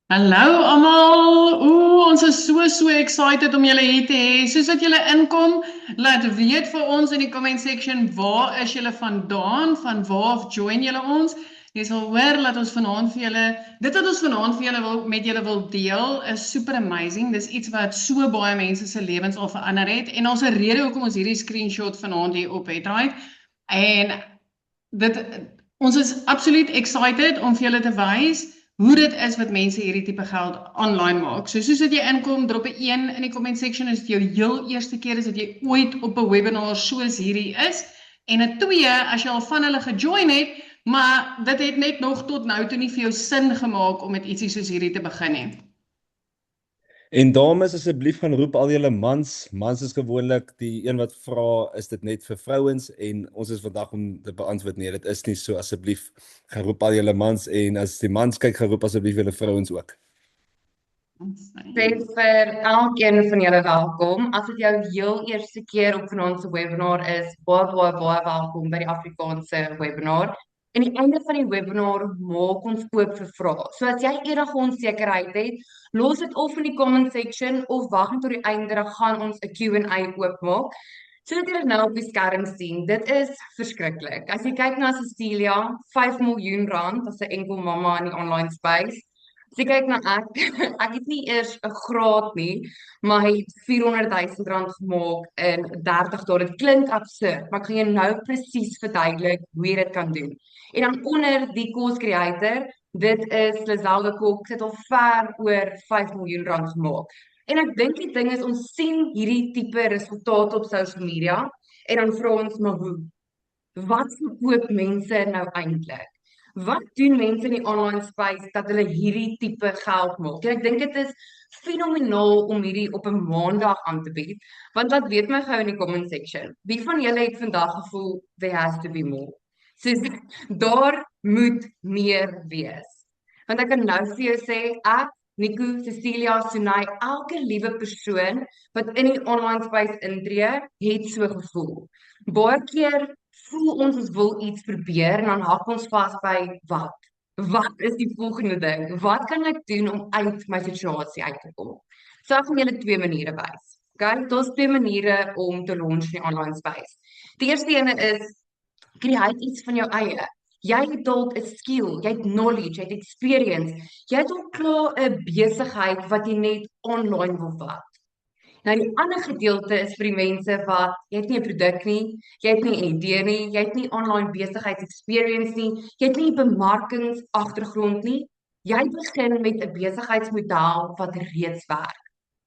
Hallo almal. Ons is so excited om julle hier te hê. Soos wat julle inkom, laat weet vir ons in die comment section waar is julle vandaan, van waar af join julle ons. Jy sal hoor dat ons vanaand vir julle dit wat ons vanaand vir julle met julle wil deel is super amazing. Dis iets wat so baie mense se lewens al verander het en ons 'n rede hoekom ons hierdie screenshot vanaand hier op het, right? En dit ons is absoluut excited om vir julle te wys hoe dit is wat mense hierdie tipe geld online maak. So soos dat jy inkom, drop 'n 1 in die comment section as dit jou heel eerste keer is dat jy ooit op 'n webinar soos hierdie is, en 'n 2 as jy al van hulle gejoin het, maar dit het net nog tot nou toe nie vir jou sin gemaak om met ietsie soos hierdie te begin nie. En dames, asseblief gaan roep al julle mans. Mans is gewoonlik die een wat vra, is dit net vir vrouens? En ons is vandag om te beantwoord, nee, dit is nie so. Asseblief gaan roep al julle mans, en as die mans kyk, gaan roep asseblief julle vrouens ook. Sê vir elkeen van julle welkom. As dit jou heel eerste keer op vanaand se webinar is, baie welkom by die Afrikaanse webinar. En die einde van die webinar maak ons oop vir vrae. So as jy enige onsekerheid het, los dit of in die comment section of wag net tot die einde, dan gaan ons 'n Q&A oopmaak. Sodat julle nou op die skerm sien, dit is verskriklik. As jy kyk na Cecilia, 5 miljoen rand as 'n enkel mamma in die online space. As jy kyk na ek, ek het nie eers 'n graad nie, maar hy het 400 000 rand gemaak in 30 dae. Dit klink absurd, maar ek gaan jou nou presies verduidelik hoe jy dit kan doen. En dan onder die course creator, dit is Lizelda Kok, sit al ver oor 5 miljoen rand gemaak. En ek dink die ding is, ons sien hierdie tipe resultate op social media, en dan vra ons, maar hoe? Wat verkoop mense nou eintlik? Wat doen mense in die online space dat hulle hierdie tipe geld maak? En ek dink dit is fenomenaal om hierdie op 'n maandag aan te bied, want laat weet my gou in die comment section, wie van julle het vandag gevoel, there has to be more? Soos, daar moet meer wees. Want ek kan nou vir jou sê, ek, Nico, Cecilia, Sunay, elke liewe persoon wat in die online space intree, het so gevoel. Baie keer voel ons wil iets probeer en dan hak ons vas by wat? Wat is die volgende ding? Wat kan ek doen om uit my situasie uit te kom? So ek gaan julle 2 maniere wys. Okay? Daar's 2 maniere om te launch in die online space. Die eerste ene is, create iets van jou eie. Jy het dalk 'n skill, jy het knowledge, jy het experience. Jy het al klaar 'n besigheid wat jy net online wil vat. Nou die ander gedeelte is vir die mense wat, jy het nie 'n produk nie, jy het nie 'n idee nie, jy het nie online besigheids-experience nie, jy het nie 'n bemarkingsagtergrond nie. Jy begin met 'n besigheidsmodel wat reeds werk.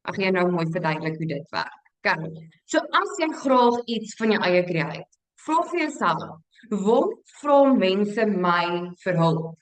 Ek gaan jou nou mooi verduidelik hoe dit werk. Okay. So as jy graag iets van jou eie create, vra vir jouself, waar vra mense my vir hulp?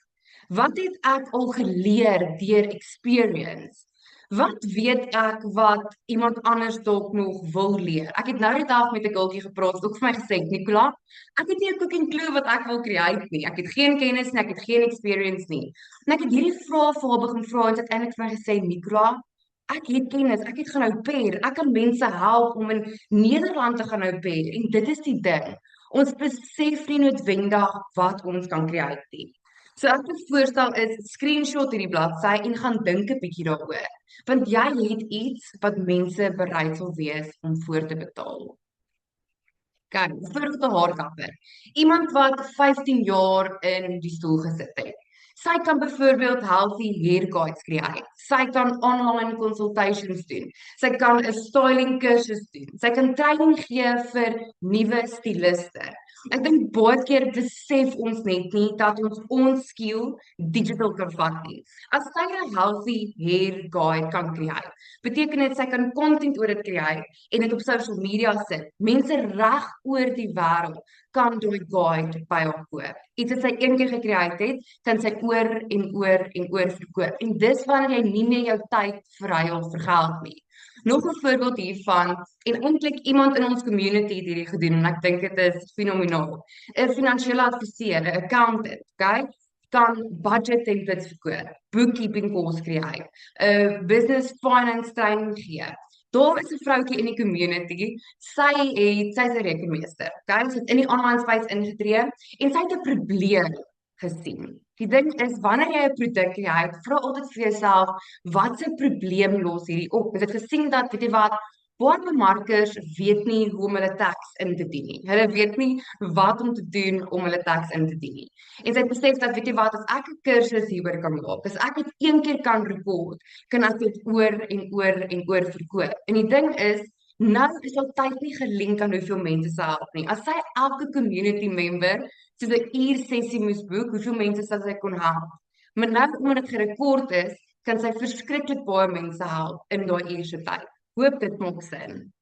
Wat het ek al geleer deur experience? Wat weet ek wat iemand anders dalk nog wil leer? Ek het nou die dag met 'n girltjie gepraat, wat ook vir my gesê, Nicola, ek het nie 'n cooking clue wat ek wil create nie. Ek het geen kennis nie, ek het geen experience nie. En ek het hierdie vrae vir haar begin vra en sy het eintlik vir my gesê, Nicola, ek het kennis, ek het gaan au pair, ek kan mense help om in Nederland te gaan au pair. En dit is die ding. Ons besef nie noodwendig wat ons kan create nie. So ek het voorstel is, screenshot hierdie bladsy en gaan dink 'n bietjie daaroor. Want jy het iets wat mense bereid sal wees om voor te betaal. Kyk, byvoorbeeld 'n haarkapper. Iemand wat 15 jaar in die stoel gesit het. Sy kan byvoorbeeld healthy hair guides create. Sy kan online consultations doen. Sy kan 'n styling kursus doen. Sy kan training gee vir nuwe styliste. Ek dink baie keer besef ons net nie dat ons skill digital kan vat nie. As sy 'n healthy hair guide kan create, beteken dit sy kan content oor dit create en dit op social media sit. Mense reg oor die wêreld kan daai guide by haar koop. Iets wat sy een keer gecreate het, kan sy oor en oor verkoop. En dis wanneer jy nie meer jou tyd verruil vir geld nie. Nog 'n voorbeeld hiervan, en eintlik iemand in ons community het hierdie gedoen en ek dink dit is fenomenaal. 'n Finansiële adviseur, 'n accountant, okay? Kan budget templates verkoop, bookkeeping course create, 'n business finance training gee. Daar is 'n vroutjie in die community, sy's 'n rekenmeester, okay? Sy het in die online space ingetree en sy het 'n probleem. gesien. Die ding is, wanneer jy 'n produk kry, vra altyd vir jouself, wat 'n probleem los hierdie op? Ek het gesien dat, weet jy wat, baie bemarkers weet nie hoe om hulle tags in te dien nie. Hulle weet nie wat om te doen om hulle tags in te dien nie. En sy het besef dat, weet jy wat, as ek 'n kursus hieroor kan maak, as ek dit een keer kan rekord, kan ek dit oor en oor en oor verkoop. En die ding is, nou is al tyd nie gelink aan hoeveel mense sy help nie. As sy elke community member soos 'n uur sessie moes boek, hoeveel mense sal sy kon help? Maar nou, omdat dit gerekord is, kan sy verskriklik baie mense help in daai uur se tyd. Hoop dit maak sin.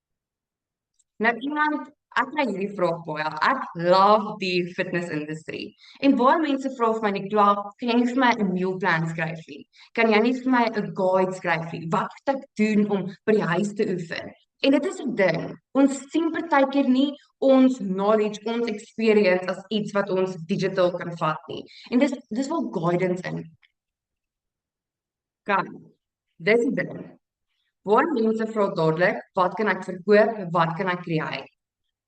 Nou iemand, ek kry hierdie vraag baie. Ek love die fitness-industrie. En baie mense vra vir my, Nicola, kan jy nie vir my 'n mealplan skryf nie? Kan jy nie vir my 'n guide skryf nie? Wat moet ek doen om by die huis te oefen? En dit is 'n ding. Ons sien partykeer nie ons knowledge, ons experience as iets wat ons digital kan vat nie. En dis wel guidance in. Dis die ding. Baie mense vra dadelik, wat kan ek verkoop, wat kan ek create?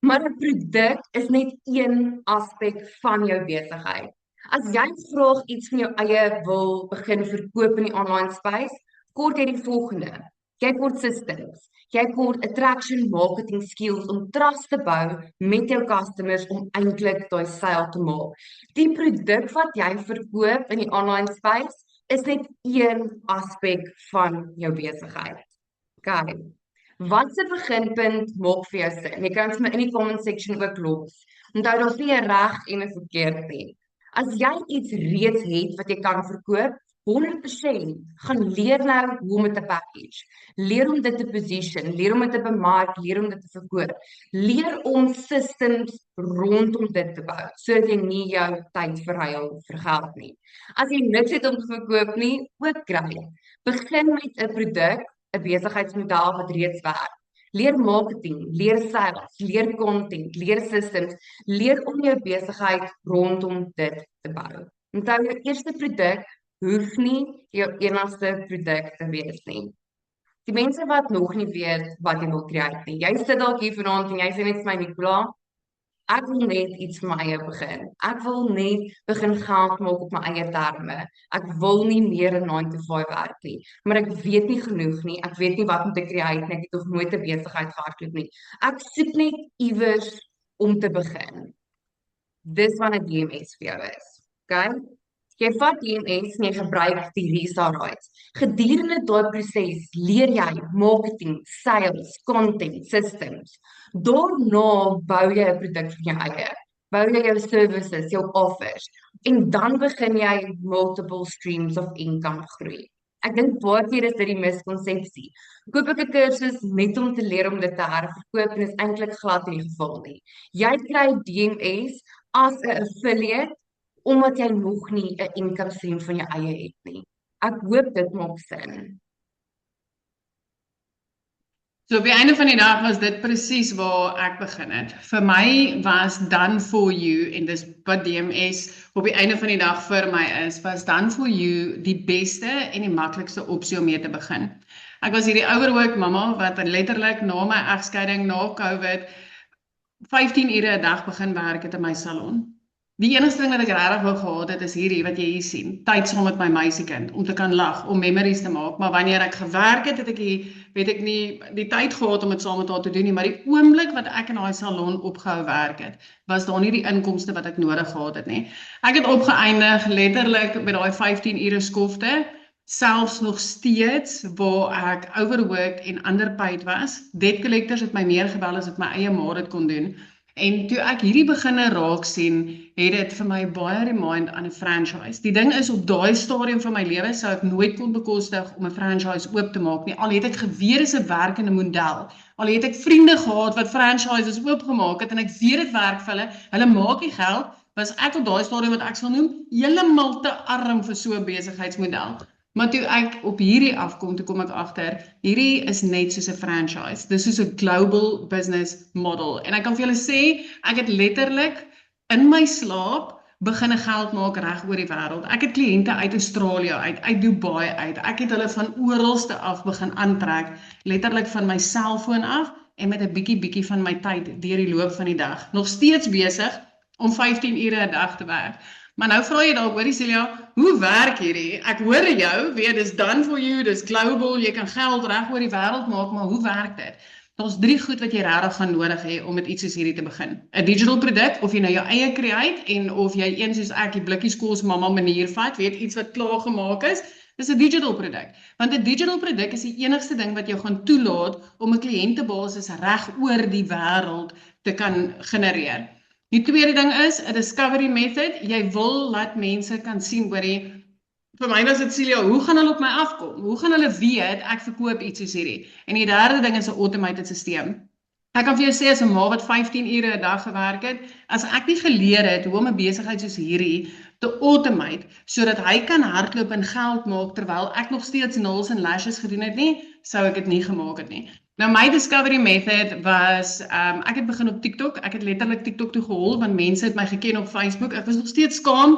Maar 'n produk is net een aspek van jou besigheid. As jy graag iets van jou eie wil begin verkoop in die online space, kort jy die volgende. Jy kort systems. Jy kort attraction marketing skills om trust te bou met jou customers om eintlik daai sale te maak. Die produk wat jy verkoop in die online space is net een aspek van jou besigheid. Okay. Wat se beginpunt maak vir jou sin? Jy kan dit in die comment section ook los. Onthou daar's nie 'n reg en 'n verkeerd nie. As jy iets reeds het wat jy kan verkoop, 100% gaan leer nou hoe om dit te package. Leer om dit te position, leer om dit te bemark, leer om dit te verkoop. Leer om systems rondom dit te bou, sodat jy nie jou tyd verruil vir geld nie. As jy niks het om te verkoop nie, ook kry. Begin met 'n produk, 'n besigheidsmodel wat reeds werk. Leer marketing, leer sales, leer content, leer systems, leer om jou besigheid rondom dit te bou. Onthou, jou eerste produk hoef nie jou enigste produk te wees nie. Die mense wat nog nie weet wat jy wil create nie. Jy sit dalk hier vanaand en jy sê net vir my, Nicola, ek wil net iets vir my eie begin. Ek wil net begin geld maak op my eie terme. Ek wil nie meer 'n 9-to-5 werk nie. Maar ek weet nie genoeg nie. Ek weet nie wat om te create nie. Ek het nog nooit 'n besigheid gehardloop nie. Ek soek net iewers om te begin. Dis wat 'n DMS vir jou is. Okay? Jy vat DMS en jy gebruik die RISA rights. Gedurende daai proses leer jy marketing, sales, content, systems. Daarna bou jy 'n produk van jou eie. Bou jy jou services, jou offers. En dan begin jy multiple streams of income groei. Ek dink baie keer is dit die miskonsepsie. Koop ek 'n kursus net om te leer om dit te herverkoop en is eintlik glad nie die geval nie. Jy kry DMS as 'n affiliate omdat jy nog nie 'n income stream van jou eie het nie. Ek hoop dit maak sin. So op die einde van die dag was dit presies waar ek begin het. Vir my was Done For You, en dis wat DMS op die einde van die dag vir my is, was Done For You die beste en die maklikste opsie om mee te begin. Ek was hierdie overworked mamma wat letterlik na my egskeiding, na COVID, 15 ure 'n dag begin werk het in my salon. Die enigste ding wat ek regtig wou gehad het is hierdie wat jy hier sien, tyd saam met my meisiekind, om te kan lag, om memories te maak, maar wanneer ek gewerk het, het ek nie die tyd gehad om dit saam met haar te doen nie, maar die oomblik wat ek in daai salon opgehou werk het, was daar nie die inkomste wat ek nodig gehad het nie. Ek het opgeëindig letterlik by daai 15 ure skofte, selfs nog steeds waar ek overworked en underpaid was. Debt collectors het my meer gebel as ek my eie ma dit kon doen. En toe ek hierdie beginne raak sien, het dit vir my baie remind aan 'n franchise. Die ding is, op daai stadium van my lewe sou ek nooit kon bekostig om 'n franchise oop te maak nie. Al het ek geweet dis 'n werkende model. Al het ek vriende gehad wat franchises oopgemaak het en ek weet dit werk vir hulle maak die geld, was ek op daai stadium wat ek sal noem, heeltemal te arm vir so 'n besigheidsmodel. Maar toe ek op hierdie afkom, toe kom ek agter, hierdie is net soos 'n franchise. Dis soos 'n global business model. En ek kan vir julle sê, ek het letterlik in my slaap begin geld maak reg oor die wêreld. Ek het kliënte uit Australië uit Dubai uit. Ek het hulle van oralste af begin aantrek, letterlik van my selfoon af en met 'n bietjie van my tyd deur die loop van die dag. Nog steeds besig om 15 ure 'n dag te werk. Maar nou vra jy dalk, hoorie Celia, hoe werk hierdie? Ek hoor jou, weet dis done for you, dis global, jy kan geld reg oor die wêreld maak, maar hoe werk dit? Daar's 3 goed wat jy regtig gaan nodig hê om met iets soos hierdie te begin. 'n Digital produk, of jy nou jou eie create en of jy een soos ek die blikkies kos mamma manier vat, weet iets wat klaar gemaak is, dis 'n digital produk. Want 'n digital produk is die enigste ding wat jou gaan toelaat om 'n kliëntebasis reg oor die wêreld te kan genereer. Die tweede ding is 'n discovery method. Jy wil laat mense kan sien vir my was dit Celia, hoe gaan hulle op my afkom? Hoe gaan hulle weet ek verkoop iets soos hierdie? En die derde ding is 'n automated stelsel. Ek kan vir jou sê as 'n ma wat 15 ure 'n dag gewerk het, as ek nie geleer het hoe om 'n besigheid soos hierdie te automate sodat hy kan hardloop en geld maak terwyl ek nog steeds nails en lashes gedoen het nie, sou ek dit nie gemaak het nie. Nou my discovery method was ek het begin op TikTok. Ek het letterlik TikTok toe gehol want mense het my geken op Facebook. Ek was nog steeds skaam.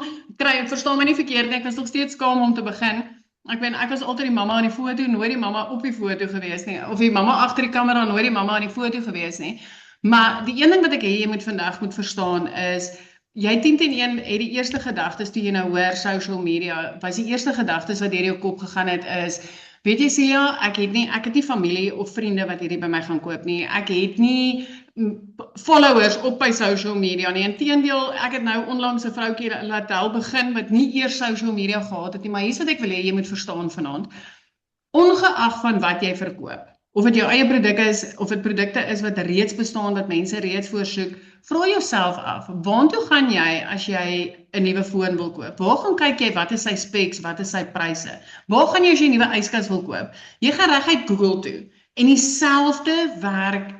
Verstaan my nie verkeerd nie. Ek was nog steeds skaam om te begin. Ek was altyd die mamma aan die foto, nooit die mamma op die foto gewees nie. Of die mamma agter die kamera, nooit die mamma aan die foto gewees nie. Maar die een ding wat ek jy vandag moet verstaan is jy 10-1 het die eerste gedagtes toe jy nou hoor social media, was die eerste gedagtes wat deur jou kop gegaan het is weet jy Celia, ek het nie familie of vriende wat hierdie by my gaan koop nie. Ek het nie followers op by social media nie. Inteendeel, ek het nou onlangs 'n vroutjie laat help begin wat nie eers social media gehad het nie, maar hier's wat ek wil hê jy moet verstaan vanaand. Ongeag van wat jy verkoop, of dit jou eie produk is of dit produkte is wat reeds bestaan wat mense reeds voorsoek, vra jouself af, waartoe gaan jy as jy 'n nuwe foon wil koop? Waar gaan kyk jy wat is sy specs, wat is sy pryse? Waar gaan jy as jy 'n nuwe yskas wil koop? Jy gaan reguit Google toe. En dieselfde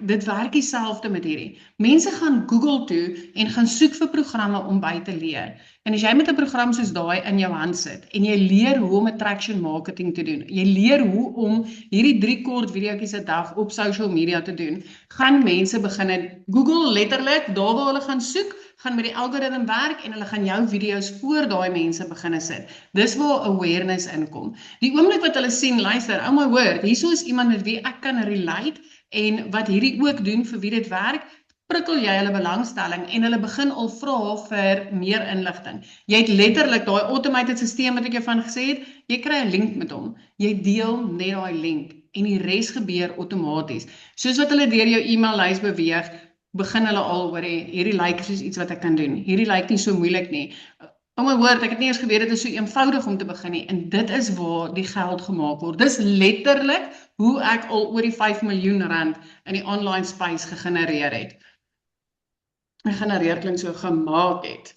dit werk dieselfde met hierdie. Mense gaan Google toe en gaan soek vir programme om by te leer. En as jy met 'n program soos daai in jou hand sit en jy leer hoe om attraction marketing te doen, jy leer hoe om hierdie 3 kort videoetjies 'n dag op social media te doen, gaan mense begin Google letterlik, daar waar hulle gaan soek, gaan met die algoritme werk en hulle gaan jou video's voor daai mense begin sit. Dis waar awareness inkom. Die oomblik wat hulle sien, luister, oh my word, hierso is iemand met wie ek kan relate en wat hierdie ook doen vir wie dit werk, prikkel jy hulle belangstelling en hulle begin al vra vir meer inligting. Jy het letterlik daai automated stelsel wat ek jou van gesê het, jy kry 'n link met hom. Jy deel net daai link en die res gebeur outomaties. Soos wat hulle deur jou e-maillys beweeg, begin hulle al hoor hierdie lyk soos iets wat ek kan doen. Hierdie lyk nie so moeilik nie. Oh my woord, ek het nie eens geweet dit is so eenvoudig om te begin nie. En dit is waar die geld gemaak word. Dis letterlik hoe ek al oor die 5 miljoen rand in die online space gegenereer het. Gegenereer klink so gemaak het.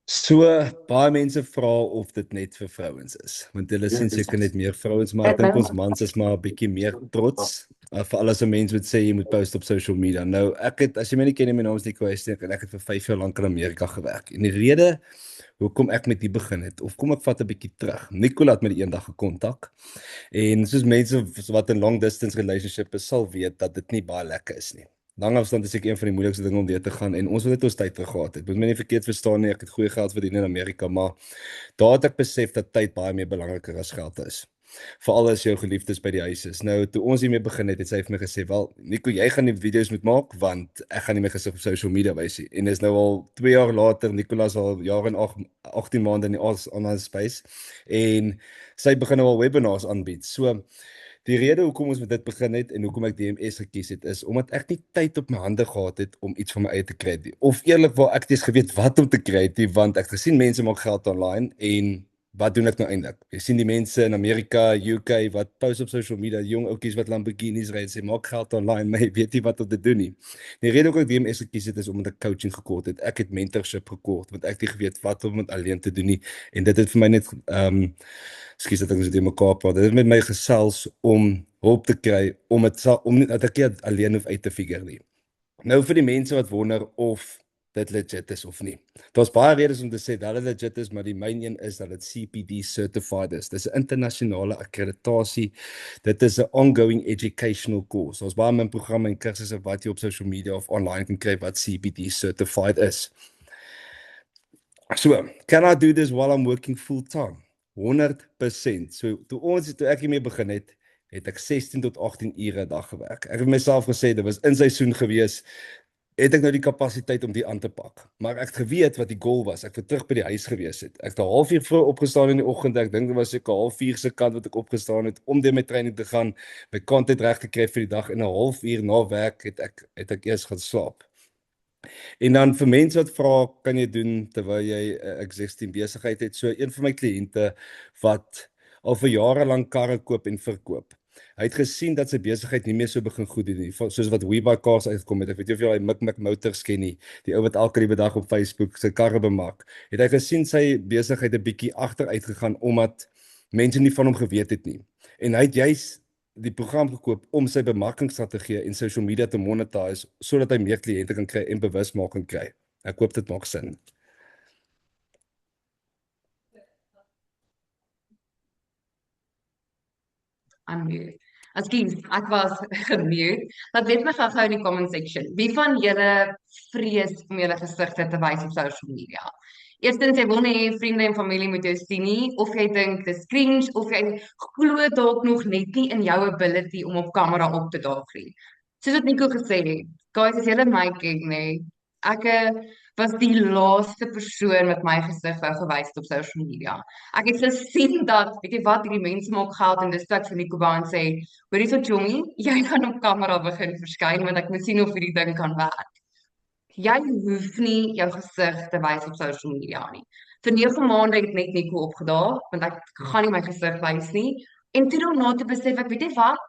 So baie mense vra of dit net vir vrouens is, want hulle sien seker net meer vrouens, maar ek dink ons mans is maar 'n bietjie meer trots. Veral as 'n mens moet sê jy moet post op social media. Nou ek het, as jy my nie ken nie, my naam is Nico Hastings en ek het vir 5 jaar lank in Amerika gewerk. En die rede hoekom ek met die begin het, of kom ek vat 'n bietjie terug. Nicola het my die eendag gekontak. En soos mense wat in long distance relationship is, sal weet dat dit nie baie lekker is nie. Lang afstand is ek een van die moeilikste dinge om deur te gaan en ons het dit ons tyd gehad het. Moet my nie verkeerd verstaan nie, ek het goeie geld verdien in Amerika, maar daar het ek besef dat tyd baie meer belangriker as geld is. Veral as jou geliefdes by die huis is. Nou, toe ons hiermee begin het, het sy vir my gesê, wel, Nico, jy gaan die video's moet maak, want ek gaan nie my gesig op social media wys nie. En is nou al 2 jaar later, Nicolas al jaar en 18 maande in die online space, en sy begin nou al webinars aanbied. So, die rede hoekom ons met dit begin het en hoekom ek DMS gekies het, is omdat ek nie tyd op my hande gehad het om iets van my eie te kry nie. Of eerlikwaar ek het eens geweet wat om te kry nie, want ek het gesien mense maak geld online en wat doen ek nou eintlik? Jy sien die mense in Amerika, UK wat post op social media, jong ouetjies wat Lamborghinis ry en sê maak geld online, maar jy weet nie wat om te doen nie. Die rede hoekom ek DMS gekies het is omdat ek coaching gekort het. Ek het mentorship gekort, want ek het nie geweet wat om dit alleen te doen nie. En dit het vir my net ekskuus dat ek so teen mekaar praat. Dit het met my gesels om hulp te kry om nie dat ek nie alleen hoef uit te figure nie. Nou vir die mense wat wonder of dit legit is of nie. Daar's baie redes om te sê dat dit legit is, maar die main een is dat dit CPD certified is. Dis 'n internasionale akkreditasie. Dit is 'n ongoing educational course. Daar's baie min programme en kursusse wat jy op social media of online kan kry wat CPD certified is. So, can I do this while I'm working full time? 100%. So, toe ek hiermee begin het ek 16 tot 18 ure 'n dag gewerk. Ek het myself gesê, dit was in seisoen gewees, het ek nou die kapasiteit om die aan te pak. Maar ek het geweet wat die goal was. Ek het terug by die huis gewees het. Ek het 1:30 vroeg opgestaan in die oggend. Ek dink dit was seker 3:30 se kant wat ek opgestaan het om deur my training te gaan, my content reg te kry vir die dag en 1:30 na werk het ek eers gaan slaap. En dan vir mense wat vra, kan jy doen terwyl jy 'n existing besigheid het. So een van my kliënte wat al vir jare lank karre koop en verkoop. Hy het gesien dat sy besigheid nie meer so begin goed doen nie, soos wat WeBuyCars uitgekom het. Ek weet nie of jy daai Mick Motors ken nie, die ou wat elke dag op Facebook sy karre bemark. Het hy gesien sy besigheid 'n bietjie agteruit gegaan omdat mense nie van hom geweet het nie. En hy het juis die program gekoop om sy bemarkingsstrategie en social media te monetize sodat hy meer kliënte kan kry en bewusmaking kry. Ek hoop dit maak sin. Unmute. Ekskuus, ek was gemute. Laat weet my gou in die comment section. Wie van julle vrees om julle gesigte te wys op social media? Eerstens, jy wil nie hê vriende en familie moet jou sien nie, of jy dink dis cringe, of jy glo dalk nog net nie in jou ability om op kamera op te daag nie. Soos wat Nico gesê het, guys, as julle my ken, nee, ek was die laaste persoon wat my gesig wou gewys het op social media. Ek het gesien dat, weet jy wat, hierdie mense maak geld en dis wat ek vir Nico wou sê, hoorie so Jongie, jy gaan op kamera begin verskyn want ek moet sien of hierdie ding kan werk. Jy hoef nie jou gesig te wys op social media nie. Vir 9 maande het net Nico opgedaag, want ek gaan nie my gesig wys nie. En toe daarna te besef ek, weet jy wat,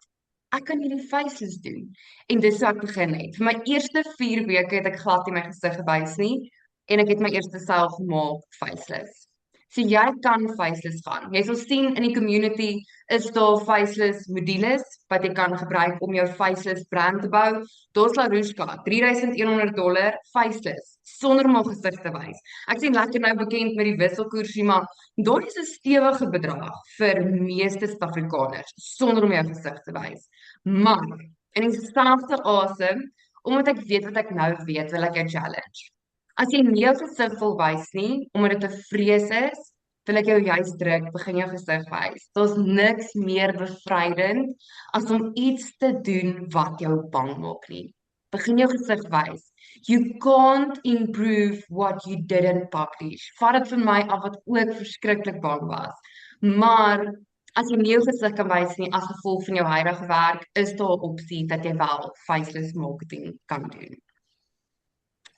ek kan hierdie faceless doen. En dis hoe ek begin het. Vir my eerste 4 weke het ek glad nie my gesig gewys nie, en ek het my eerste self gemaak faceless. So jy kan faceless gaan. Jy sal sien in die community is daar faceless modules wat jy kan gebruik om jou faceless brand te bou. Daar's Larushka, $3,100 faceless, sonder om jou gesig te wys. Ek sien lekker nou bekend met die wisselkoersie, maar daar is 'n stewige bedrag vir meeste Suid-Afrikaners, sonder om jou gesig te wys. Maar, in dieselfde asem, omdat ek weet wat ek nou weet, wil ek jou challenge. As jy nie jou gesig wil wys nie, omdat dit 'n vrees is, wil ek jou juist druk, begin jou gesig wys. Daar's niks meer bevrydend as om iets te doen wat jou bang maak nie. Begin jou gesig wys. You can't improve what you didn't publish. Vat dit van my af wat ook verskriklik bang was. Maar as jy nie jou gesig kan wys nie as gevolg van jou huidige werk, is daar 'n opsie dat jy wel faceless marketing kan doen.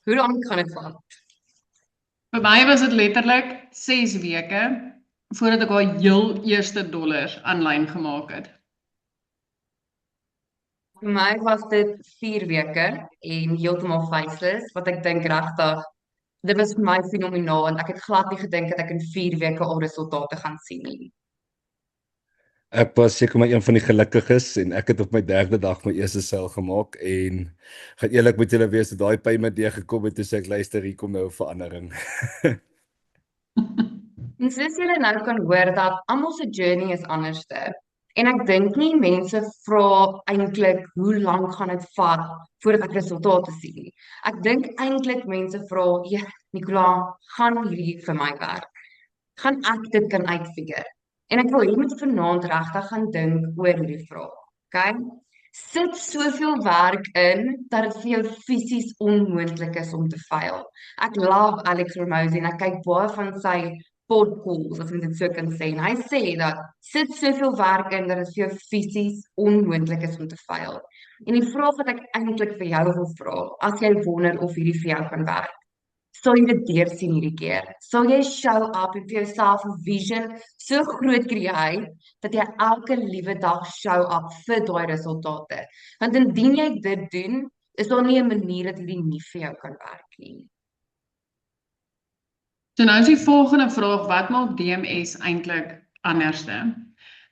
Hoe lank gaan dit vat? Vir my was dit letterlik 6 weke voordat ek al heel eerste dollars aanlyn gemaak het. Vir my was dit 4 weke en heeltemal faceless, wat ek dink regtig, dit was vir my fenomenaal en ek het glad nie gedink dat ek in 4 weke al resultate gaan sien nie. Ek was seker maar een van die gelukkiges en ek het op my 3de dag my eerste sel gemaak en gaan eerlik met julle wees, daai payment deur gekom het toe sê ek luister, hier kom nou 'n verandering. En soos julle nou kan hoor dat almal se journey is anderste. En ek dink nie mense vra eintlik hoe lank gaan dit vat voordat ek resultate sien nie. Ek dink eintlik mense vra, "Ja, Nicola, gaan hierdie vir my werk? Gaan ek dit kan uitfigure?" En ek wil hê jy moet vanaand regtig gaan dink oor hierdie vraag. Okay? Sit soveel werk in dat dit vir jou fisies onmoontlik is om te faal. Ek love Alex Hormozi en ek kyk baie van sy podcasts, as ek dit so kan sê. En hy sê dat sit soveel werk in dat dit vir jou fisies onmoontlik is om te faal. En die vraag wat ek eintlik vir jou wil vra, as jy wonder of hierdie vir jou kan werk, sal jy dit deursien hierdie keer? Sal jy show up en vir jouself 'n vision so groot create dat jy elke liewe dag show up vir daai resultate? Want indien jy dit doen, is daar nie 'n manier dat hierdie nie vir jou kan werk nie. So nou is die volgende vraag, wat maak DMS eintlik anderste?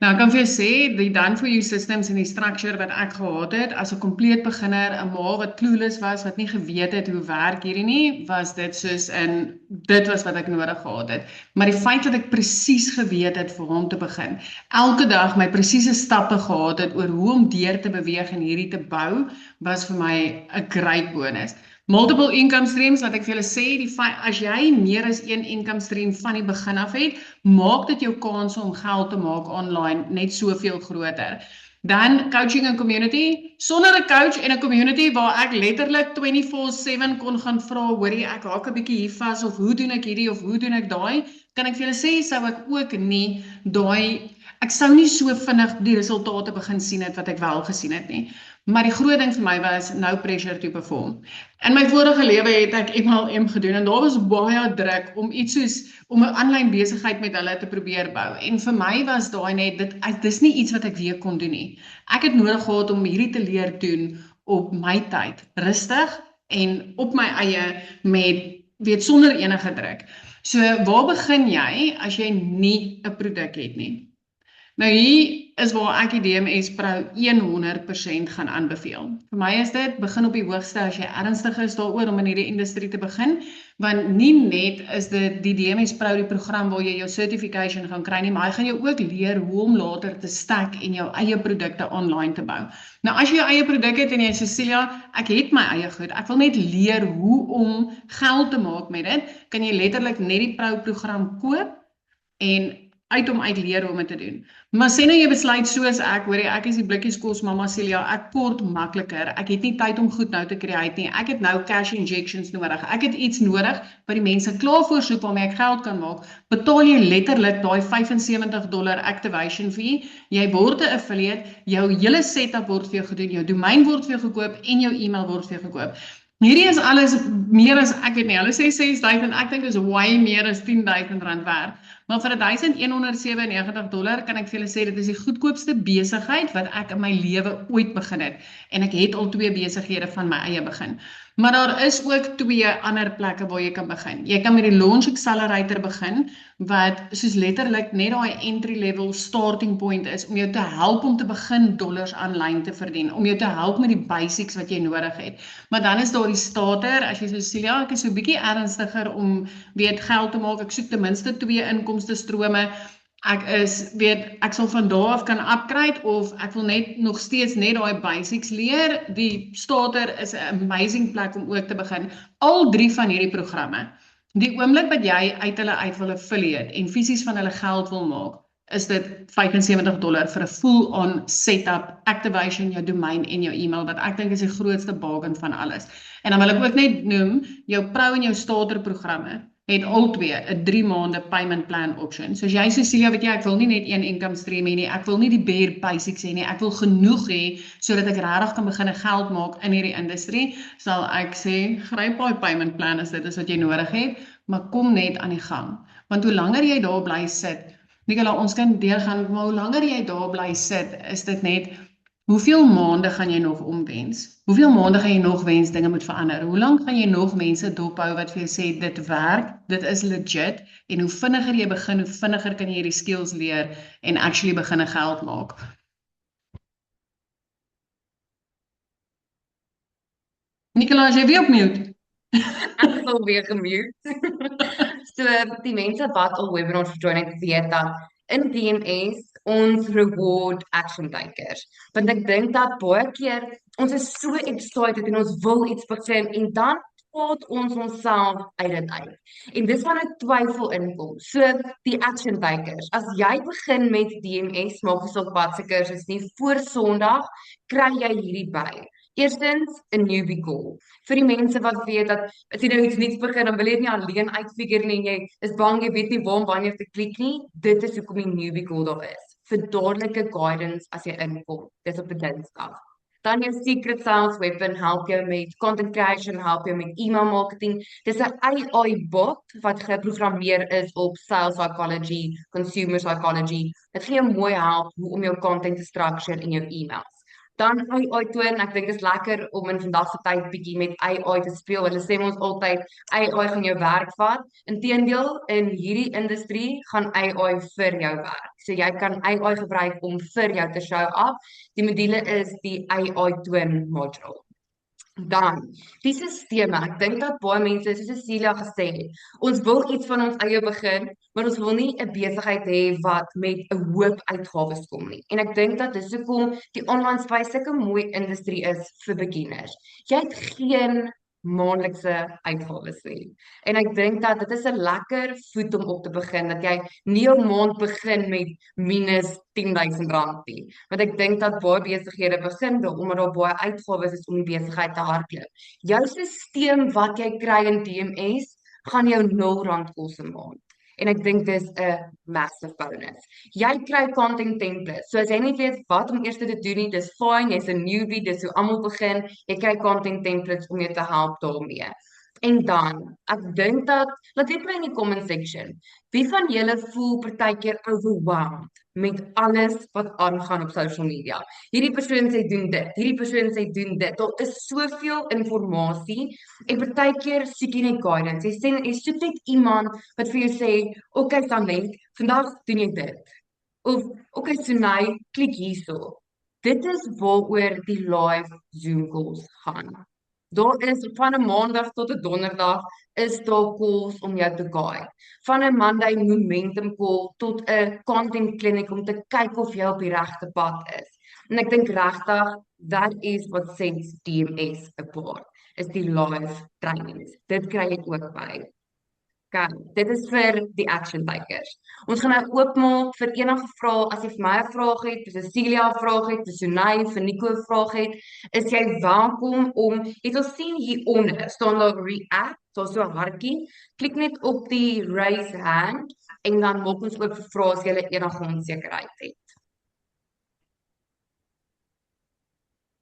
Nou ek kan vir jou sê, die done for you systems en die structure wat ek gehad het, as 'n kompleet beginner, 'n ma wat clueless was, wat nie geweet het hoe werk hierdie nie, was dit soos in, dit was wat ek nodig gehad het. Maar die feit dat ek presies geweet het vir hom te begin, elke dag my presiese stappe gehad het oor hoe om deur te beweeg en hierdie te bou, was vir my 'n great bonus. Multiple income streams, laat ek vir julle sê, as jy meer as een income stream van die begin af het, maak dit jou kans om geld te maak online net soveel groter. Dan coaching en community, sonder 'n coach en 'n community waar ek letterlik 24/7 kon gaan vra, hoorie, ek haak 'n bietjie hier vas of hoe doen ek hierdie of hoe doen ek daai, kan ek vir julle sê sou ek ook nie ek sou nie so vinnig die resultate begin sien het wat ek wel gesien het nie. Maar die groot ding vir my was no pressure to perform. In my vorige lewe het ek MLM gedoen en daar was baie druk om iets soos om 'n aanlyn besigheid met hulle te probeer bou. En vir my was daai net dis nie iets wat ek weer kon doen nie. Ek het nodig gehad om hierdie te leer doen op my tyd, rustig en op my eie met sonder enige druk. So waar begin jy as jy nie 'n produk het nie? Nou hier is waar ek die DMS Pro 100% gaan aanbeveel. Vir my is dit begin op die hoogste as jy ernstig is daaroor om in hierdie industrie te begin, want nie net is dit die DMS Pro die program waar jy jou certification gaan kry nie, maar hy gaan jou ook leer hoe om later te stack en jou eie produkte online te bou. Nou as jy jou eie produk het en jy sê Cecilia, ek het my eie goed, ek wil net leer hoe om geld te maak met dit, kan jy letterlik net die Pro program koop en uit leer hoe om dit te doen. Maar sê nou jy besluit soos ek, hoorie, ek is die blikkies kos mamma Celia, ek kort makliker, ek het nie tyd om goed nou te create nie, ek het nou cash injections nodig, ek het iets nodig wat die mense klaar voorsoek waarmee ek geld kan maak, betaal jy letterlik daai $75 activation fee, jy word 'n affiliate, jou hele setup word vir jou gedoen, jou domein word vir jou gekoop en jou e-mail word vir jou gekoop. Hierdie is alles meer as, ek weet nie, hulle sê 6.000, ek dink is way meer as R10.000 werd. Maar vir $1,197 kan ek vir julle sê, dit is die goedkoopste besigheid wat ek in my lewe ooit begin het. En ek het al 2 besighede van my eie begin. Maar daar is ook 2 ander plekke waar jy kan begin. Jy kan met die Launch Accelerator begin, wat soos letterlik net daai entry level starting point is, om jou te help om te begin dollars aanlyn te verdien, om jou te help met die basics wat jy nodig het. Maar dan is daar die starter, as jy sê, Celia, ek is so 'n bietjie ernstiger om geld te maak, ek soek ten minste 2 inkomste strome, ek sal van daar af kan upgrade, of ek wil net nog steeds net daai basics leer. Die starter is 'n amazing plek om ook te begin. Al 3 van hierdie programme, die oomblik wat jy uit hulle uit wil affiliate en fisies van hulle geld wil maak, is dit $75 vir 'n full-on setup, activation, jou domein en jou e-mail, wat ek dink is die grootste bargain van alles. En dan wil ek ook net noem, jou Pro en jou starter programme het al 2 'n 3 maande payment plan option. So as jy Cecilia, weet jy, ek wil nie net een income stream hê nie, ek wil nie die bare basics hê nie, ek wil genoeg hê sodat ek regtig kan begin geld maak in hierdie industrie, sal ek sê, gryp daai payment plan as dit is wat jy nodig het, maar kom net aan die gang. Want hoe langer jy daar bly sit, Nicola, ons kan deurgaan, maar hoe langer jy daar bly sit, is dit net, hoeveel maande gaan jy nog omwens? Hoeveel maande gaan jy nog wens dinge moet verander? Hoe lank gaan jy nog mense dophou wat vir jou sê, dit werk, dit is legit, en hoe vinniger jy begin, hoe vinniger kan jy hierdie skills leer, en actually begin geld maak. Nicola, is jy weer op mute? Ek sal weer gemute. So, die mense wat al webinars join het, weet dat in DMS ons reward action takers. Want ek dink dat baie keer ons is so excited en ons wil iets begin en dan praat ons onsself uit dit uit. En dis waar 'n twyfel inkom. So die action takers, as jy begin met DMS, maak jy op pad se kursus nie, voor Sondag kry jy hierdie by. Eerstens 'n newbie call. Vir die mense wat weet dat as jy nou iets nuuts begin, dan wil jy dit nie alleen uitfigure nie en jy is bang jy weet nie waar om wanneer te klik nie. Dit is hoekom die newbie call daar is. Vir dadelike guidance as jy inkom. Dis op 'n Dinsdag. Dan jou secret sales weapon help jou met content creation, help jou met email marketing. Dis 'n AI bot wat geprogrammeer is op sales psychology, consumer psychology. Dit gaan jou mooi help hoe om jou content te structure in jou emails. Dan AI toon, ek dink is lekker om in vandag se tyd bietjie met AI te speel. Hulle sê ons altyd AI gaan jou werk vat. Inteendeel, in hierdie industrie gaan AI vir jou werk. So jy kan AI gebruik om vir jou te show up. Die module is die AI toon module. Dan, die sisteme, ek dink dat baie mense, soos Cecilia gesê het, ons wil iets van ons eie begin, maar ons wil nie 'n besigheid hê wat met 'n hoop uitgawes kom nie. En ek dink dat dis hoekom die online space sulke mooi industrie is vir beginners. Jy het geen maandelikse uitgawes hê. En ek dink dat dit is 'n lekker voet om op te begin, dat jy nie jou maand begin met minus R10,000 nie. Want ek dink dat baie besighede begin omdat daar baie uitgawes is om die besigheid te hardloop. Jou stelsel wat jy kry in DMS gaan jou R0 kos 'n maand. En ek dink dis 'n massive bonus. Jy kry content templates. So as jy nie weet wat om eers te doen nie, dis fine, jy's 'n newbie, dis hoe almal begin. Jy kry content templates om jou te help daarmee. En dan, ek dink dat, laat weet my in die comment section, wie van julle voel partykeer overwhelmed met alles wat aangaan op social media? Hierdie persoon sê doen dit, hierdie persoon sê doen dit. Daar is soveel inligting en partykeer soek jy net guidance. Jy soek net iemand wat vir jou sê, "Oké, Sanet, vandag doen jy dit." Of, "Oké, Sunay, klik hierso." Dit is waaroor die live Zoom calls gaan. Daar is van 'n maandag tot 'n donderdag is daar calls om jou te guide. Van 'n Monday momentum call tot 'n content clinic om te kyk of jy op die regte pad is. En ek dink regtig that is what sets DMS apart. Is die live trainings. Dit kry ek ook by. Kan, dit is vir die action takers. Ons gaan nou oopmaak vir enige vrae. As jy vir my 'n vraag het, vir Cecilia 'n vraag het, vir Sunay, vir Nico 'n vraag het, is jy welkom om, jy sal sien hieronder, staan daar react, daar's so 'n hartjie. Klik net op die raise hand en dan maak ons oop vir vrae as jy enige onsekerheid het.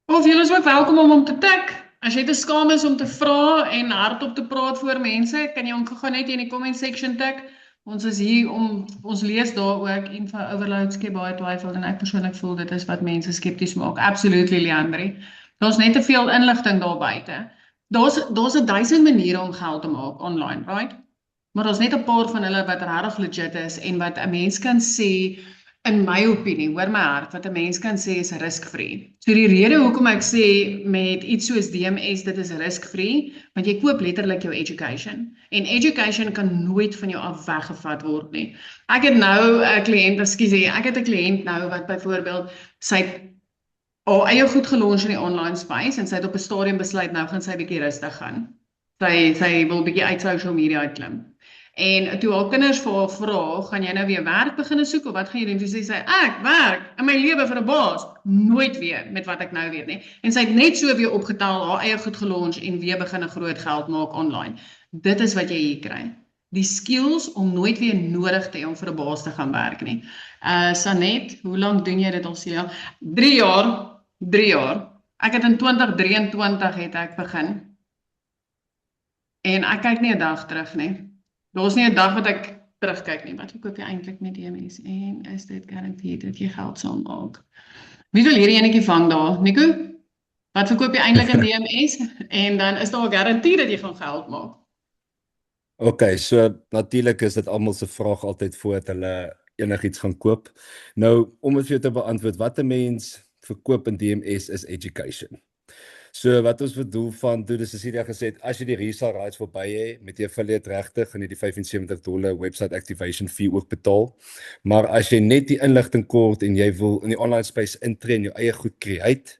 Of julle is ook welkom om te tik. As jy te skaam is om te vra en hardop te praat voor mense, kan jy ongegaan net in die comment section tik. Ons is hier om, ons lees daar ook en vir overload skep baie twyfel en ek persoonlik voel dit is wat mense skepties maak. Absolutely, Leandri. Daar's net te veel inligting daar buite. Daar's 1000 maniere om geld te maak online, right? Maar daar's net 'n paar van hulle wat regtig legit is en wat 'n mens kan sê, in my opinie, hoor my hart, wat 'n mens kan sê is risk-free. So die rede hoekom ek sê met iets soos DMS, dit is risk-free, want jy koop letterlik jou education. En education kan nooit van jou af weggevat word nie. Ek het nou 'n kliënt nou wat byvoorbeeld sy haar eie goed gelons in die online space en sy het op 'n stadium besluit nou gaan sy bietjie rustig gaan. Sy wil bietjie uit social media uitklim. En toe haar kinders vir haar vra, gaan jy nou weer werk begin soek of wat gaan jy doen? Toe sê sy, ek werk in my lewe vir 'n baas, nooit weer met wat ek nou weet nie. En sy het net so weer opgetel, haar eie goed gelons en weer begin 'n groot geld maak online. Dit is wat jy hier kry. Die skills om nooit weer nodig te hê om vir 'n baas te gaan werk nie. Sanet, hoe lank doen jy dit al, Celia? 3 jaar. Ek het in 2023 het ek begin. En ek kyk nie 'n dag terug nie. Daar's nie 'n dag wat ek terugkyk nie. Wat verkoop jy eintlik met DMS en is dit garandeerd dat jy geld sal maak? Wie wil hierdie enetjie vang daar? Nico? Wat verkoop jy eintlik in DMS en dan is daar 'n garantie dat jy gaan geld maak? Okay, so natuurlik is dit almal se vraag altyd voordat hulle enigiets gaan koop. Nou, om dit vir jou te beantwoord, wat 'n mens verkoop in DMS is education. So wat ons bedoel van, toe dis Cecilia gesê het, as jy die resale rights verby het met die affiliate regte, gaan jy die $75 website activation fee ook betaal. Maar as jy net die inligting kort en jy wil in die online space intree en jou eie goed create,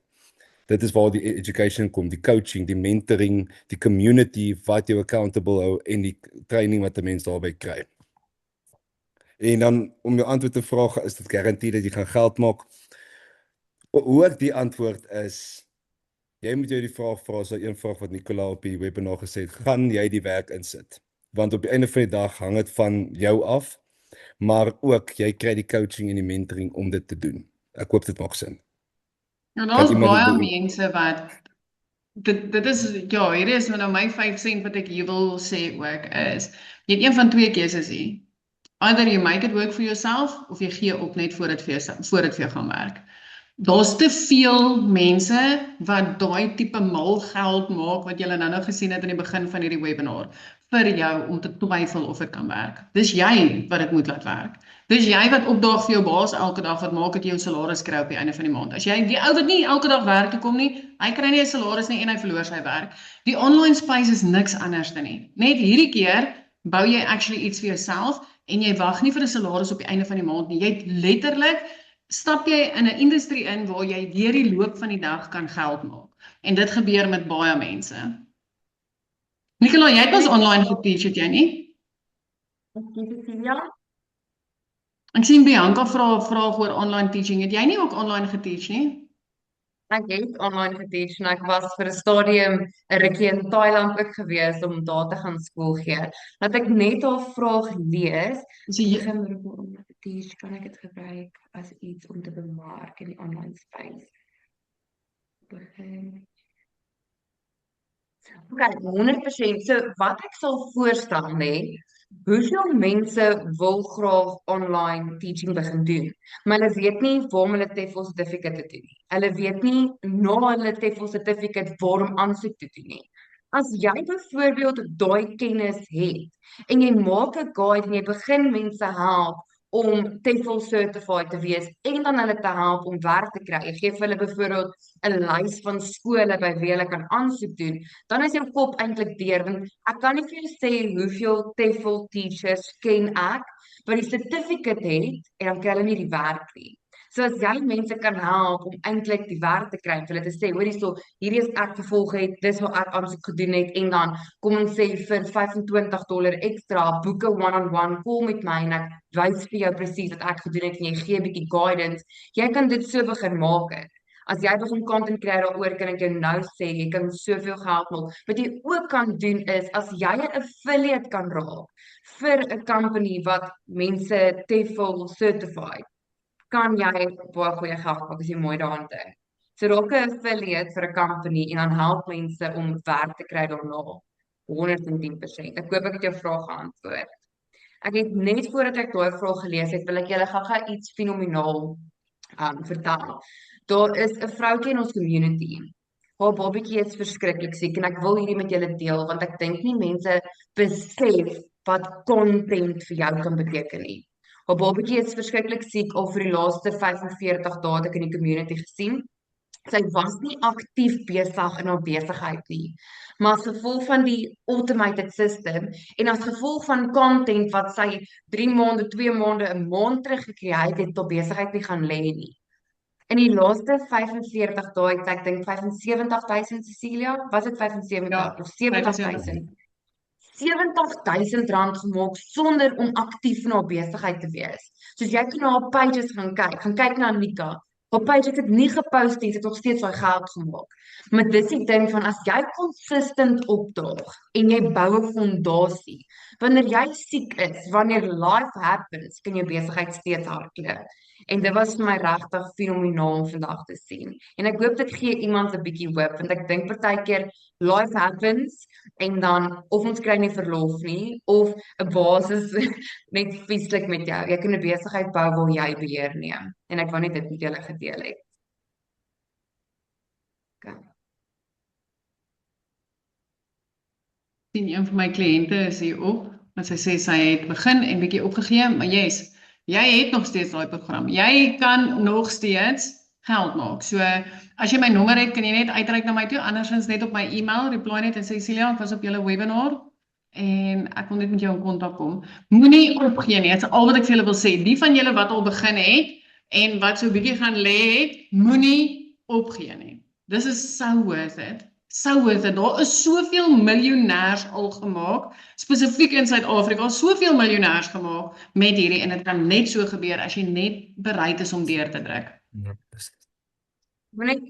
dit is waar die education kom, die coaching, die mentoring, die community wat jou accountable hou en die training wat 'n mens daarby kry. En dan om jou antwoord te vra, is dit garantie dat jy gaan geld maak? Hoe ek die antwoord is, jy moet jou die vraag vra, so een vraag wat Nicola op die webinar gesê het, gaan jy die werk insit? Want op die einde van die dag hang dit van jou af, maar ook jy kry die coaching en die mentoring om dit te doen. Ek hoop dit maak sin. Ja, daar's baie mense wat, dit is, ja, hier is nou my 5 sent wat ek hier wil sê ook is, jy het een van 2 keuses hier. Either you make it work for yourself, of jy gee op net voor dit vir jou gaan werk. Daar's te veel mense wat daai tipe mal geld maak wat julle nou gesien het in die begin van hierdie webinar vir jou om te twyfel of dit kan werk. Dis jy wat dit moet laat werk. Dis jy wat opdaag vir jou baas elke dag wat maak dat jy jou salaris kry op die einde van die maand. As jy die ou wat nie elke dag werk toe kom nie, hy kry nie 'n salaris nie en hy verloor sy werk. Die online space is niks anders dan nie. Net hierdie keer bou jy actually iets vir jouself en jy wag nie vir 'n salaris op die einde van die maand nie. Jy letterlik stap jy in 'n industrie in waar jy deur die loop van die dag kan geld maak. En dit gebeur met baie mense. Nicola, jy het ons online geteach, het jy nie? Cecilia? Ek sien Bianca vra 'n vraag oor online teaching. Het jy nie ook online geteach nie? Ek het online geteach en ek was vir 'n stadium 'n rukkie in Thailand ook gewees om daar te gaan skool gee. Dat ek net haar vraag lees, So jy, begin met om te teach, kan ek dit gebruik as iets om te bemark in die online space? Begin. Okay, 100%. So wat ek sal voorstel nê, hoeveel mense wil graag online teaching begin doen, maar hulle weet nie waarom hulle TEFL certificate te doen nie. Hulle weet nie na hulle TEFL certificate waarom aansoek te doen nie. As jy byvoorbeeld daai kennis het en jy maak 'n guide en jy begin mense help om TEFL certified te wees en dan hulle te help om werk te kry. Jy gee vir hulle byvoorbeeld 'n lys van skole by wie hulle kan aansoek doen, dan is jou kop eintlik deur want ek kan nie vir jou sê hoeveel TEFL teachers ken ek wat die certificate het en dan kry hulle nie die werk nie. So as jy mense kan help om eintlik die werk te kry en vir hulle te sê, hoor hierso, hierdie is ek gevolg het, dis wat ek aansoek gedoen het en dan kom ons sê vir $25 ekstra, boek 'n one-on-one call met my en ek wys vir jou presies wat ek gedoen het en jy gee 'n bietjie guidance. Jy kan dit so begin maak het. As jy begin content kry daaroor, kan ek jou nou sê, jy kan soveel geld maak. Wat jy ook kan doen is, as jy 'n affiliate kan raak vir 'n company wat mense TEFL certified, kan jy baie goeie geld maak as jy mooi daaraan dink. So raak 'n affiliate vir 'n company en dan help mense om werk te kry daarna. 110%. Ek hoop ek het jou vraag geantwoord. Ek het net voordat ek daai vraag gelees het, wil ek julle gou-gou iets fenomenaal vertel. Daar is 'n vroutjie in ons community. Haar babatjie is verskriklik siek en ek wil hierdie met julle deel want ek dink nie mense besef wat content vir jou kan beteken nie. Haar babatjie is verskriklik siek al vir die laaste 45 dae het ek in die community gesien. Sy was nie aktief besig in haar besigheid nie, maar as gevolg van die automated system en as gevolg van content wat sy 3 maande, 2 maande, 'n maand terug gekry het haar besigheid nie gaan lê nie. In die laaste 45 dae het ek dink 75,000 Cecilia, was dit 75 of 70,000? 70,000 rand gemaak sonder om aktief in haar besigheid te wees. Soos jy kan na haar pages gaan kyk na Nika. Haar page het dit nie gepost nie, het nog steeds daai geld gemaak. Maar dis die ding van as jy consistent opdaag en jy bou 'n fondasie, wanneer jy siek is, wanneer life happens, kan jou besigheid steeds hardloop. En dit was vir my regtig fenomenaal om vandag te sien. En ek hoop dit gee iemand 'n bietjie hoop want ek dink partykeer life happens en dan of ons kry nie verlof nie of 'n basis net vieslik met jou. Jy kan 'n besigheid bou waar jy beheer neem. En ek wou net dit met julle gedeel het. Okay. sien een van my kliënte is hier op, want sy sê sy het begin en bietjie opgegee, maar yes, jy het nog steeds daai program. Jy kan nog steeds geld maak. So as jy my nommer het, kan jy net uitreik na my toe, andersins net op my e-mail, reply net en sê Celia, ek was op julle webinar en ek wil net met jou in kontak kom. Moenie opgee nie, dit is al wat ek vir julle wil sê. Die van julle wat al begin het en wat so 'n bietjie gaan lê het, moenie opgee nie. This is so worth it. So worth it. Daar is soveel miljonêers al gemaak, spesifiek in Suid-Afrika, soveel miljonêers gemaak met hierdie en dit kan net so gebeur as jy net bereid is om deur te druk. Ja, Moet ek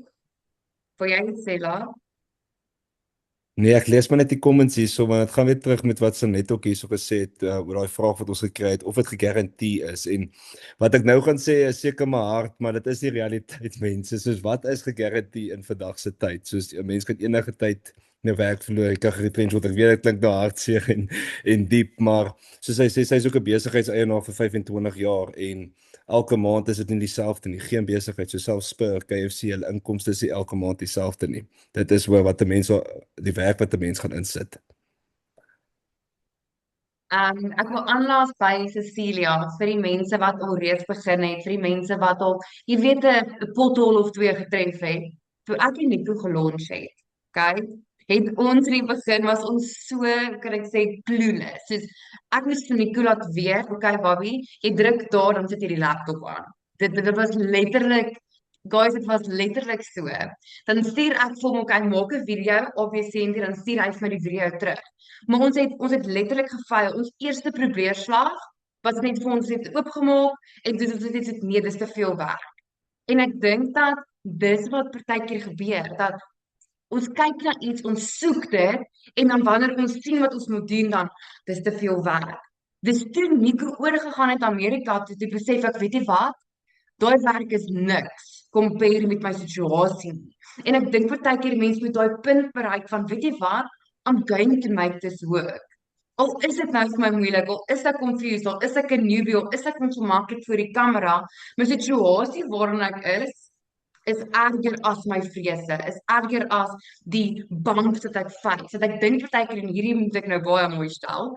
vir jy iets sê, La? nee, ek lees maar net die comments hierso, want dit gaan weer terug met wat sy net ook hierso gesê het, oor daai vraag wat ons gekry het, of dit gegarandeer is, en wat ek nou gaan sê is seker maar hard, maar dit is die realiteit mense, soos wat is gegarandeer in vandag se tyd, soos 'n mens kan enige tyd nou werk verloor, ek kan geretrench word, ek weet dit klink nou hartseer en diep, maar soos hy sê, sy is ook 'n besigheidseienaar vir 25 jaar, en elke maand is dit nie dieselfde nie, geen besigheid, so selfs Spur, KFC, hulle inkomste is nie elke maand dieselfde nie. Dit is waar wat 'n mens, die werk wat 'n mens gaan insit. Ek wil aanlaas by Cecilia vir die mense wat al reeds begin het, vir die mense wat al, jy weet 'n pothol of 2 getref het. Toe ek en Nico gelunch het, okay? Het ons in die begin was ons so, kan ek sê, clueless. Soos ek moes vir Nico laat weet, okay, Bobby, jy druk daar dan sit jy die laptop aan. Dit was letterlik Guys, dit was letterlik so. Dan stuur ek vir hom, hy maak 'n video, obviously, en dan stuur hy vir my die video terug. Maar ons het letterlik gefaal. Ons eerste probeerslag was net vir ons net oopgemaak en toe het ons net nee, dis te veel werk. En ek dink dat dis wat partykeer gebeur, dat ons kyk na iets, ons soek dit en dan wanneer ons sien wat ons moet doen, dan dis te veel werk. Dis toe Nico oorgegaan het Amerika toe besef ek, weet jy wat? Daai werk is niks compare met my situasie nie. En ek dink partykeer mense moet daai punt bereik van, weet jy wat? I'm going to make this work. Al is dit nou vir my moeilik, al is ek confused, al is ek 'n newbie, al is ek ongemaklik voor die kamera, my situasie waarin ek is erger as my vrese, is erger as die bangs wat ek face. Dat ek dink partykeer en hierdie moet ek nou baie mooi stel.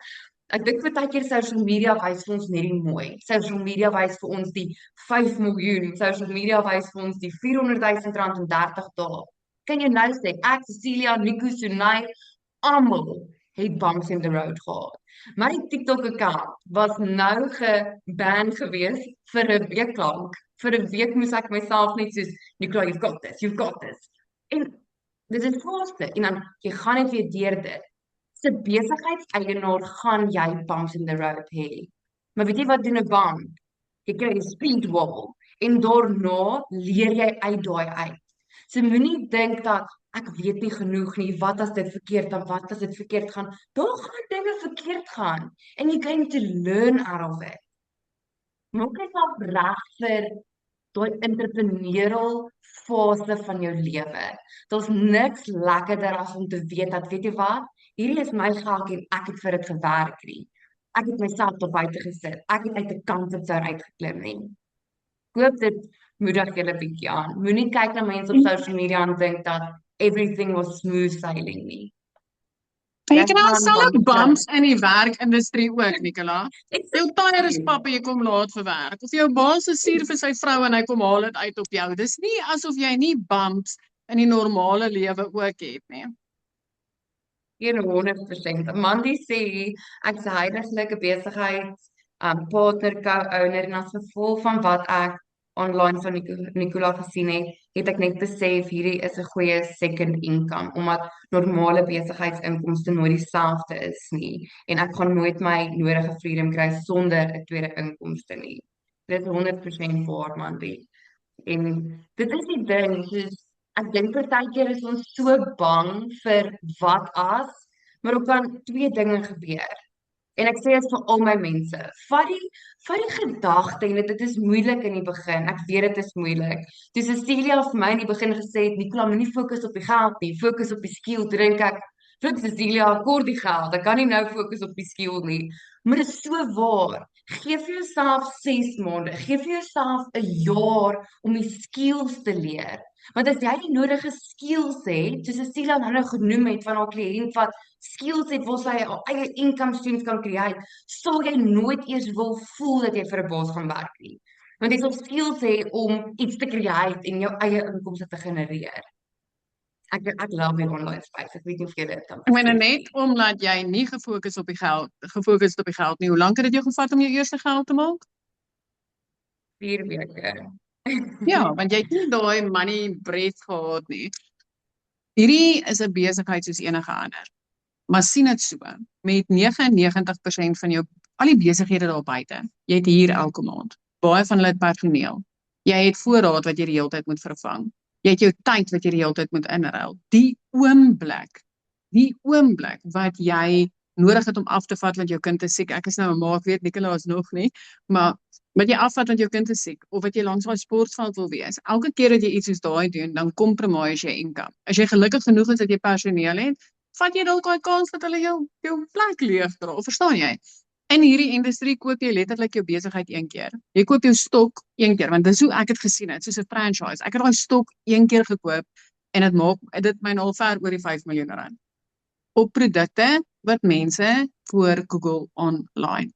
Ek dink partykeer social media wys vir ons net die mooi. Social media wys vir ons die 5 miljoen, social media wys vir ons die 400 000 rand in 30 dae. Kan jy nou sê ek, Cecilia, Nico, Sunay, almal het bumps in the road gehad. My TikTok account was nou geban gewees vir 'n week lank. Vir 'n week moes ek myself net soos, Nicola, you've got this. En dit is vaste, en dan jy gaan net weer deur dit. Se besigheidseienaar gaan jy bumps in the road hê. Maar weet jy wat doen 'n bump? Jy kry 'n speed wobble en daarna leer jy uit daai uit. So moenie dink dat ek weet nie genoeg nie, wat as dit verkeerd dan, wat as dit verkeerd gaan? Daar gaan dinge verkeerd gaan and you're going to learn out of it. Maak jouself reg vir daai entrepreneurial fase van jou lewe. Daar's niks lekkerder as om te weet dat, weet jy wat, hierdie is my geld en ek het vir dit gewerk nie. Ek het myself tot buite gesit. Ek het uit 'n comfortzone uitgeklim nie. Ek hoop dit moedig julle bietjie aan. Moenie kyk na mense op social media en dink dat everything was smooth sailing nie. Jy kan alself bumps in die werkindustrie ook, Nicola. Jou tyre is pap en jy kom laat vir werk. Of jou baas is suur vir sy vrou en hy kom haal dit uit op jou. Dis nie asof jy nie bumps in die normale lewe ook het nie. 100%. Mandy sê ek's heidaglike besigheid partner co-owner en as gevolg van wat ek online van Nicola gesien het ek net besef hierdie is 'n goeie second income omdat normale besigheidsinkomste nooit dieselfde is nie en ek gaan nooit my nodige freedom kry sonder 'n tweede inkomste nie. Dit is 100% waar, Mandy. En dit is die ding, soos ek dink partykeer is ons so bang vir wat as, maar ook kan twee dinge gebeur. En ek sê dit vir al my mense, vat die gedagte en dit is moeilik in die begin, ek weet dit is moeilik. Toe Cecilia vir my in die begin gesê het, Nicola, moenie fokus op die geld nie, fokus op die skill, toe dink ek, vir Cecilia, kort die geld, ek kan nie nou fokus op die skill nie, maar dit is so waar, geef vir jouself 6 maande, geef vir jouself 'n jaar om die skills te leer, want as jy die nodige skills het, soos Cecilia nou genoem het van haar kliënt wat skills het waar sy haar eie income streams kan create, sal jy nooit eers wil voel dat jy vir 'n baas gaan werk nie. Want jy sal skills hê om iets te create en jou eie inkomste te genereer. Ek love die online space. Ek weet nie of jy dit kan. Ek meen net omdat jy nie gefokus op die geld nie. Hoe lank het dit jou gevat om jou eerste geld te maak? 4 weke. Ja, want jy het nie daai money breath gehad nie. Hierdie is 'n besigheid soos enige ander. Maar sien dit so, met 99% van jou, al die besighede daar buite, jy het hier elke maand, baie van hulle het personeel, jy het voorraad wat jy die hele tyd moet vervang, jy het jou tyd wat jy die hele tyd moet inruil, die oomblik wat jy nodig het om af te vat want jou kind is siek, ek is nou 'n ma, ek weet Nicola is nog nie, maar wat jy afvat want jou kind is siek, of wat jy langs daai sportveld wil wees, elke keer dat jy iets soos daai doen, dan compromise jy income. As jy gelukkig genoeg is dat jy personeel het, vat jy dalk daai kans dat hulle jou plek leeg dra, verstaan jy? In hierdie industrie koop jy letterlik jou besigheid een keer. Jy koop jou stok een keer, want dis hoe ek het gesien het, soos 'n franchise. Ek het daai stok een keer gekoop en dit my al ver oor die 5 miljoen rand. Op produkte wat mense voor Google online.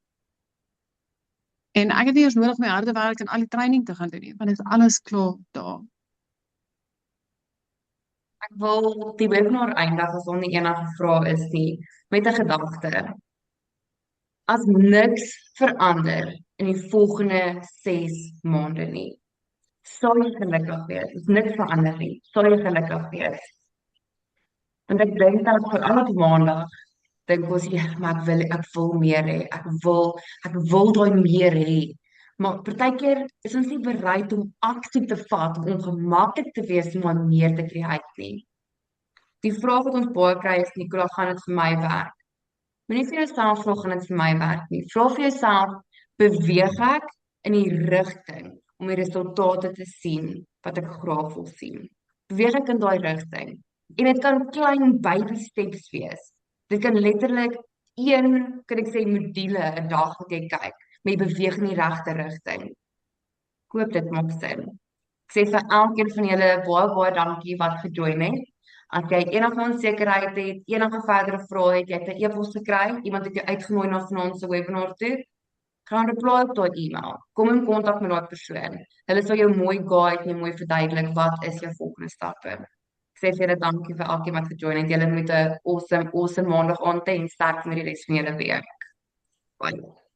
En ek het nie eers nodig my harde werk en al die training te gaan doen nie, want dit is alles klaar daar. Ek wil die webinar eindig as daar nie enige vrae is nie, met 'n gedagte. As niks verander in die volgende 6 maande nie, Sal jy gelukkig wees. Dit is niks verander nie. Sal jy gelukkig wees. Want ek dink dat vir elke maandag dink ons ja, maar ek wil meer hê. Ek wil daai meer hê. Maar partykeer is ons nie bereid om aksie te vat om ongemaklik te wees om aan meer te create nie. Die vraag wat ons baie kry is, Nicola, gaan dit vir my werk? Moenie vir jouself vra, gaan dit vir my werk nie. Vra vir jouself, beweeg ek in die rigting om die resultate te sien wat ek graag wil sien? Beweeg ek in daai rigting? En dit kan klein baby steps wees. Dit kan letterlik kan ek sê, module 'n dag wat jy kyk, maar jy beweeg in die regte rigting. Ek hoop dit maak sin. Ek sê vir elkeen van julle baie dankie wat gejoin het. As jy enige onsekerheid het, enige verdere vrae het, jy het 'n e-pos gekry, iemand het jou uitgenooi na vanaand se webinar toe, gaan reply op daai e-mail. Kom in kontak met daai persoon. Hulle sal jou mooi guide en mooi verduidelik wat is jou volgende stappe. Ek sê vir julle dankie vir elkeen wat gejoin het. Julle moet 'n awesome maandag aand hê en sterk met die res van julle week. Bye.